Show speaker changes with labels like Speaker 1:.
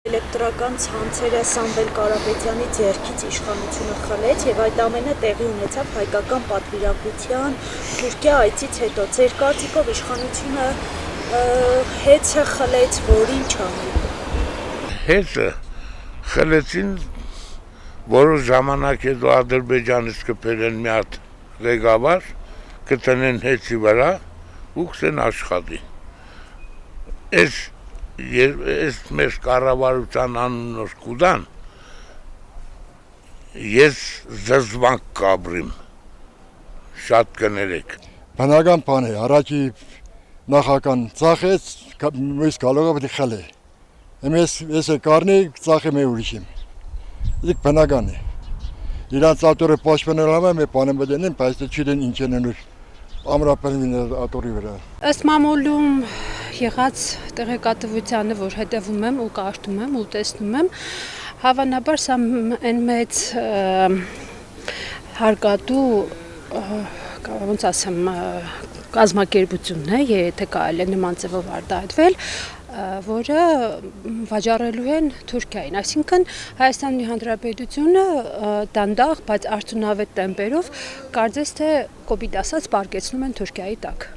Speaker 1: Էլեկտրական ցանցերը Սամվել Կարապետյանի ձեռքից իշխանությունը խլեց եւ այդ ամենը տեղի ունեցավ հայկական պատվիրակության Թուրքիա այցից հետո։ Ձեր կարծիքով իշխանությունը հեծը խլեց, որ ինչ անի։
Speaker 2: Հեծը խլեցին, որոշ ժամանակ հետո Ադրբեջանից կբերեն մի հատ ղեկավար, կտնեն հեծի վրա ու կսեն աշխատի։ Այս մեր կառավարության անունով կուտան, ես զզվանք կաբրիմ, շատ կներեք։
Speaker 3: Բնական բան է, առաջի նախական ծախեց, մյուս գալողը պետք է խլե։ Ես կարնի ծախի մի ուրիշիմ։ Դիք բնական է։ Իրանց ատորը պաշտպանել համար մի բան եմ դենեն, բայց չգիտեն ինչ են անում ամրապնդին ատորի վրա։
Speaker 4: Ըստ մամուլում եղած տեղեկատվությանը, որ հետևում եմ ու կարդում եմ ու տեսնում եմ, հավանաբար սա այն մեծ հարկատու, ոնց ասեմ, կազմակերպությունն է, եթե կարելի է նման ձևով արտահայտվել, որը վաճառելու են Թուրքիային, այսինքն Հայաստանի Հանրապետությունը դանդաղ, բայց արդյունավետ տեմպերով կարծես թե կոպիտ ասած պարկեցնում են Թուրքիայի տակ։